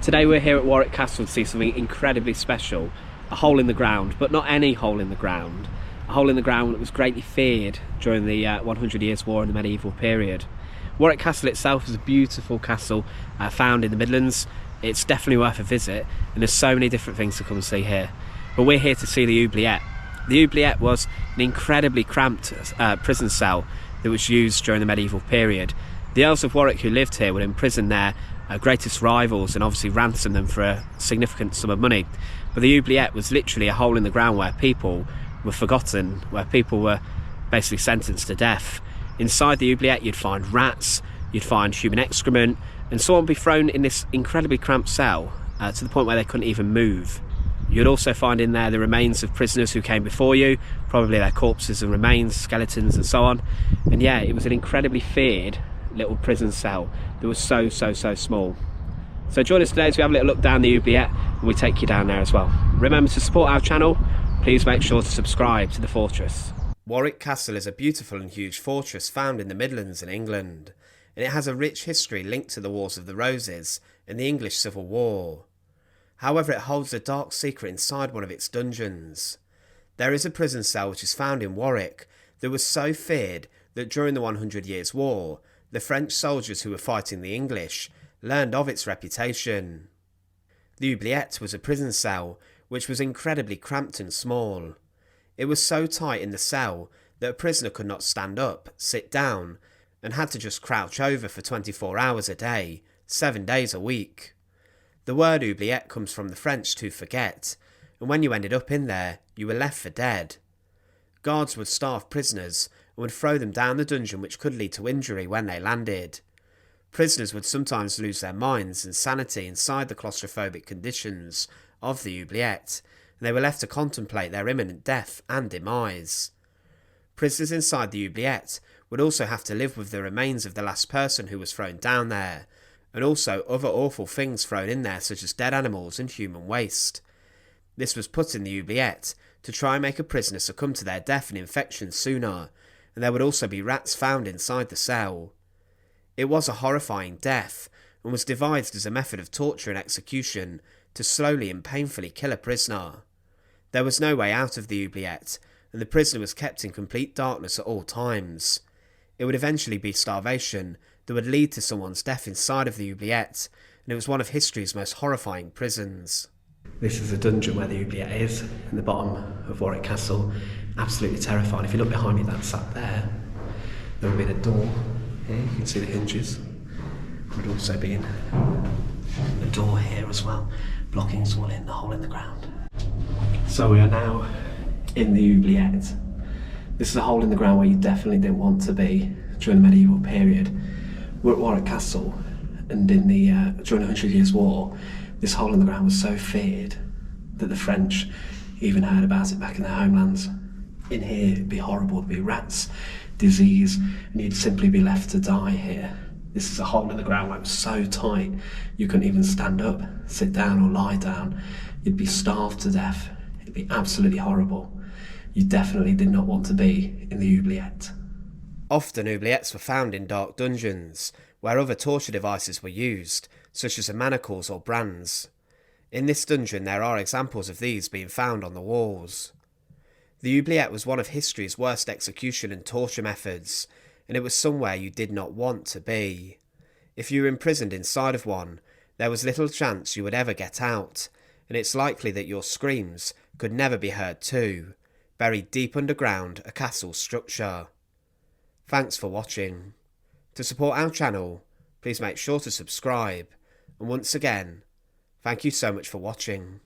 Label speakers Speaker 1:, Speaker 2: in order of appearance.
Speaker 1: Today we're here at Warwick Castle to see something incredibly special, a hole in the ground, but not any hole in the ground, a hole in the ground that was greatly feared during the 100 Years' War in the medieval period. Warwick Castle itself is a beautiful castle found in the Midlands. It's definitely worth a visit, and there's so many different things to come and see here. But we're here to see the Oubliette. The Oubliette was an incredibly cramped prison cell that was used during the medieval period. The Earls of Warwick who lived here would imprison their greatest rivals and obviously ransom them for a significant sum of money. But the Oubliette was literally a hole in the ground where people were forgotten, where people were basically sentenced to death. Inside the Oubliette you'd find rats, you'd find human excrement, and someone would be thrown in this incredibly cramped cell to the point where they couldn't even move. You'd also find in there the remains of prisoners who came before you, probably their corpses and remains, skeletons and so on. And yeah, it was an incredibly feared little prison cell that was so small. So join us today as we have a little look down the Oubliette and we take you down there as well. Remember to support our channel, please make sure to subscribe to the fortress. Warwick Castle is a beautiful and huge fortress found in the Midlands in England, and it has a rich history linked to the Wars of the Roses and the English Civil War. However, it holds a dark secret inside one of its dungeons. There is a prison cell which is found in Warwick that was so feared that during the 100 Years' War, the French soldiers who were fighting the English learned of its reputation. The Oubliette was a prison cell which was incredibly cramped and small. It was so tight in the cell that a prisoner could not stand up, sit down, and had to just crouch over for 24 hours a day, 7 days a week. The word oubliette comes from the French to forget, and when you ended up in there, you were left for dead. Guards would starve prisoners and would throw them down the dungeon, which could lead to injury when they landed. Prisoners would sometimes lose their minds and sanity inside the claustrophobic conditions of the Oubliette, and they were left to contemplate their imminent death and demise. Prisoners inside the Oubliette would also have to live with the remains of the last person who was thrown down there, and also other awful things thrown in there such as dead animals and human waste. This was put in the Oubliette to try and make a prisoner succumb to their death and infection sooner, and there would also be rats found inside the cell. It was a horrifying death, and was devised as a method of torture and execution to slowly and painfully kill a prisoner. There was no way out of the Oubliette, and the prisoner was kept in complete darkness at all times. It would eventually be starvation that would lead to someone's death inside of the Oubliette, and it was one of history's most horrifying prisons. This is a dungeon where the Oubliette is, in the bottom of Warwick Castle. Absolutely terrifying. If you look behind me, that's up there. There will be the door here, you can see the hinges. There would also be the door here as well, blocking someone in, the hole in the ground. So we are now in the Oubliette. This is a hole in the ground where you definitely didn't want to be during the medieval period. We're at Warwick Castle, and in the during the 100 Years' War, this hole in the ground was so feared that the French even heard about it back in their homelands. In here, it'd be horrible. There'd be rats, disease, and you'd simply be left to die here. This is a hole in the ground where it was so tight you couldn't even stand up, sit down or lie down. You'd be starved to death. It'd be absolutely horrible. You definitely did not want to be in the Oubliette. Often oubliettes were found in dark dungeons, where other torture devices were used, such as the manacles or brands. In this dungeon there are examples of these being found on the walls. The Oubliette was one of history's worst execution and torture methods, and it was somewhere you did not want to be. If you were imprisoned inside of one, there was little chance you would ever get out, and it's likely that your screams could never be heard too, buried deep underground a castle structure. Thanks for watching. To support our channel, please make sure to subscribe, and once again, thank you so much for watching.